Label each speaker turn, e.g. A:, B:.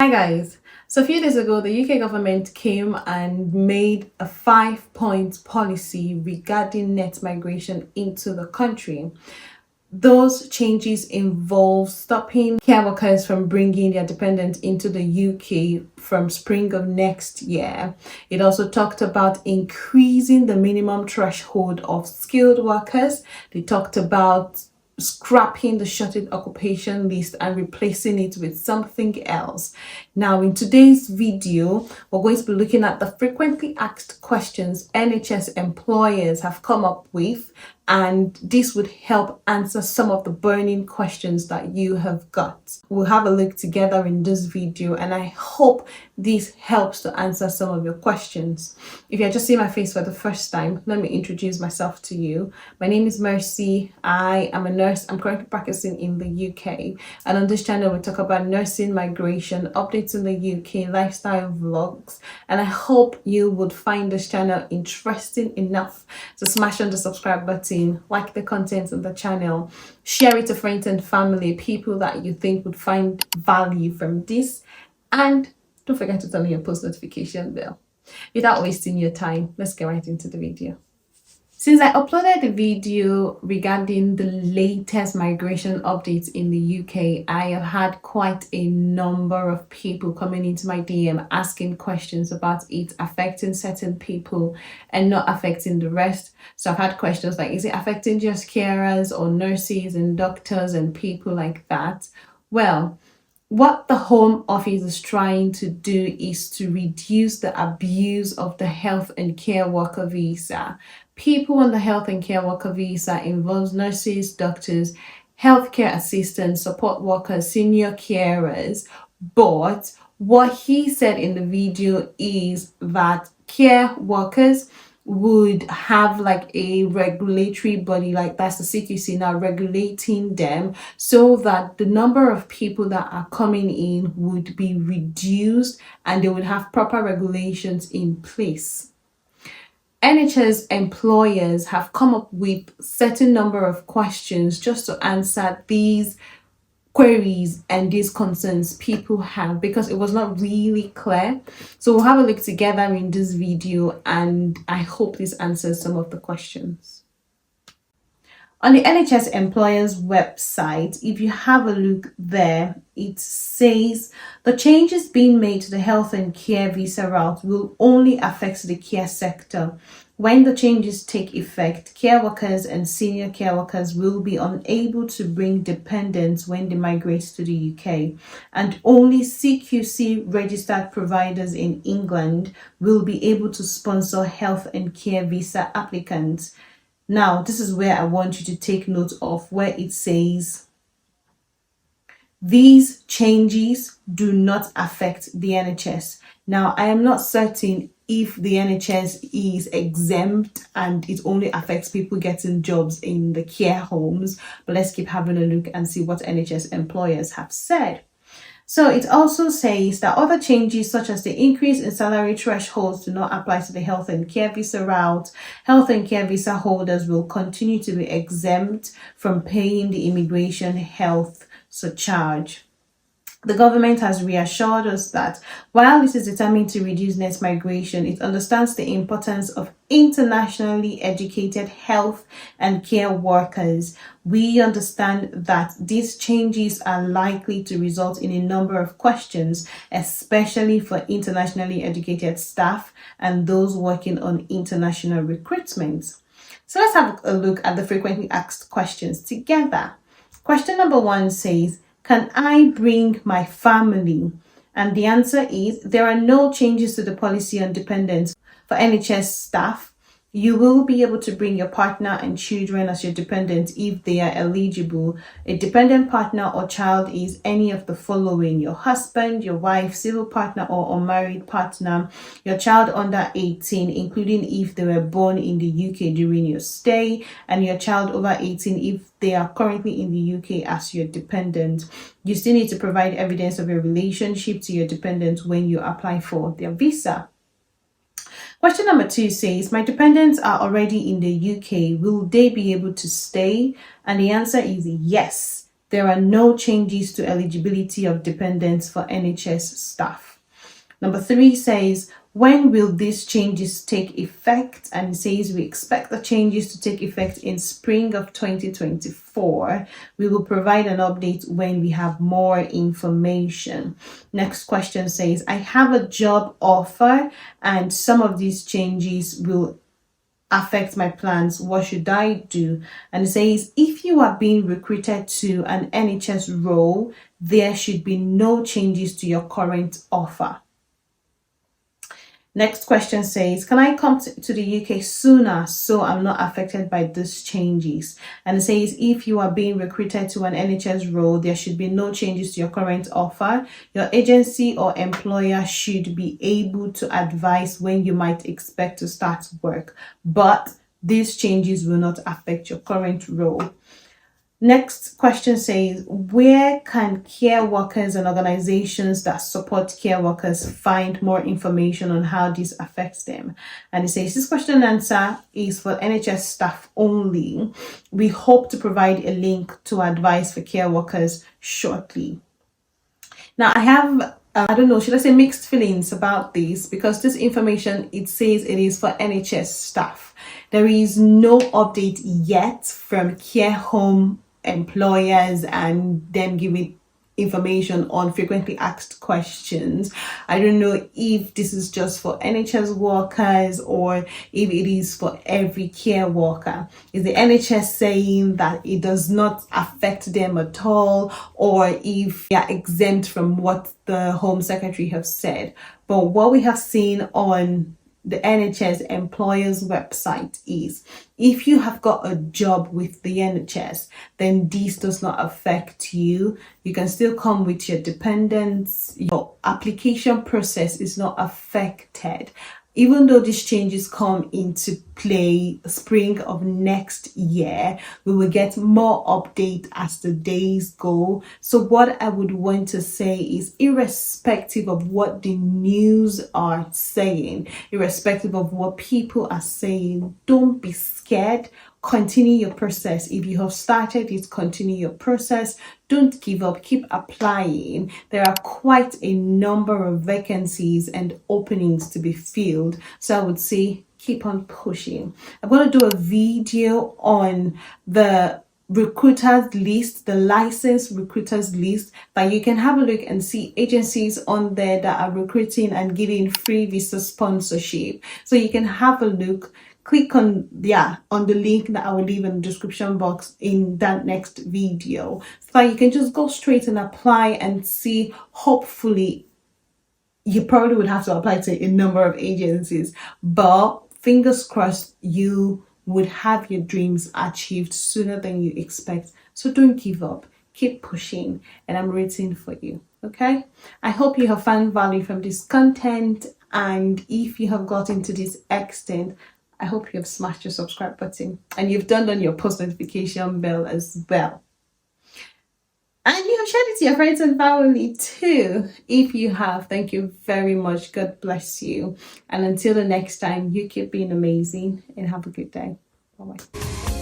A: Hi guys. So a few days ago, the UK government came and made a 5-point policy regarding net migration into the country. Those changes involve stopping care workers from bringing their dependents into the UK from spring of next year. It also talked about increasing the minimum threshold of skilled workers. They talked about scrapping the shortage occupation list and replacing it with something else. Now, in today's video, we're going to be looking at the frequently asked questions NHS employers have come up with, and this would help answer some of the burning questions that you have got. We'll have a look together in this video, and I hope this helps to answer some of your questions. If you're just seeing my face for the first time, let me introduce myself to you. My name is Mercy. I am a nurse. I'm currently practicing in the UK, and on this channel we talk about nursing, migration, updates in the UK, lifestyle vlogs, and I hope you would find this channel interesting enough to smash on the subscribe button, like the content on the channel, share it to friends and family, people that you think would find value from this, and don't forget to turn on your post notification bell. Without wasting your time, let's get right into the video. Since I uploaded the video regarding the latest migration updates in the UK, I have had quite a number of people coming into my DM asking questions about it affecting certain people and not affecting the rest. So I've had questions like, is it affecting just carers or nurses and doctors and people like that? Well, what the Home Office is trying to do is to reduce the abuse of the health and care worker visa. People on the health and care worker visa involves nurses, doctors, healthcare assistants, support workers, senior carers. But what he said in the video is that care workers would have like a regulatory body, like that's the CQC now, regulating them so that the number of people that are coming in would be reduced and they would have proper regulations in place. NHS employers have come up with certain number of questions just to answer these queries and these concerns people have, because it was not really clear. So we'll have a look together in this video, and I hope this answers some of the questions. On the NHS employers website, if you have a look there, it says the changes being made to the health and care visa route will only affect the care sector. When the changes take effect, care workers and senior care workers will be unable to bring dependents when they migrate to the UK, and only CQC registered providers in England will be able to sponsor health and care visa applicants. Now, this is where I want you to take note of where it says these changes do not affect the NHS. Now, I am not certain if the NHS is exempt and it only affects people getting jobs in the care homes, but let's keep having a look and see what NHS employers have said. So it also says that other changes such as the increase in salary thresholds do not apply to the health and care visa route. Health and care visa holders will continue to be exempt from paying the immigration health surcharge. The government has reassured us that while it is determined to reduce net migration, it understands the importance of internationally educated health and care workers. We understand that these changes are likely to result in a number of questions, especially for internationally educated staff and those working on international recruitment. So let's have a look at the frequently asked questions together. Question number 1 says, can I bring my family? And the answer is there are no changes to the policy on dependents for NHS staff. You will be able to bring your partner and children as your dependents if they are eligible. A dependent partner or child is any of the following: your husband, your wife, civil partner or unmarried partner, your child under 18, including if they were born in the UK during your stay, and your child over 18 if they are currently in the UK as your dependent. You still need to provide evidence of your relationship to your dependent when you apply for their visa. Question number 2 says, my dependents are already in the UK. Will they be able to stay? And the answer is yes. There are no changes to eligibility of dependents for NHS staff. Number 3 says, when will these changes take effect? And it says we expect the changes to take effect in spring of 2024. We will provide an update when we have more information. Next question says, I have a job offer and some of these changes will affect my plans. What should I do? And it says, if you are being recruited to an NHS role, there should be no changes to your current offer. Next question says, can I come to the UK sooner so I'm not affected by these changes? And it says, if you are being recruited to an NHS role, there should be no changes to your current offer. Your agency or employer should be able to advise when you might expect to start work, but these changes will not affect your current role. Next question says, where can care workers and organizations that support care workers find more information on how this affects them? And it says, this question and answer is for NHS staff only. We hope to provide a link to advice for care workers shortly. Now, I have I don't know, should I say mixed feelings about this, because this information, it says it is for NHS staff. There is no update yet from care home employers and them giving information on frequently asked questions. I don't know if this is just for NHS workers or if it is for every care worker. Is the NHS saying that it does not affect them at all, or if they are exempt from what the Home Secretary has said? But what we have seen on the NHS employers website is, if you have got a job with the NHS, then this does not affect you. You can still come with your dependents. Your application process is not affected. Even though these changes come into play spring of next year, we will get more update as the days go. So what I would want to say is, irrespective of what the news are saying, irrespective of what people are saying, don't be scared. Continue your process. If you have started it, continue your process. Don't give up. Keep applying. There are quite a number of vacancies and openings to be filled. So I would say keep on pushing. I'm going to do a video on the recruiters list, the licensed recruiters list, that you can have a look and see agencies on there that are recruiting and giving free visa sponsorship. So you can have a look. Click on the link that I will leave in the description box in that next video, so that you can just go straight and apply and see. Hopefully, you probably would have to apply to a number of agencies, but fingers crossed you would have your dreams achieved sooner than you expect. So don't give up. Keep pushing, and I'm rooting for you. Okay? I hope you have found value from this content, and if you have gotten to this extent, I hope you have smashed your subscribe button and you've turned on your post notification bell as well. And you have shared it to your friends and family too. If you have, thank you very much. God bless you. And until the next time, you keep being amazing and have a good day. Bye-bye.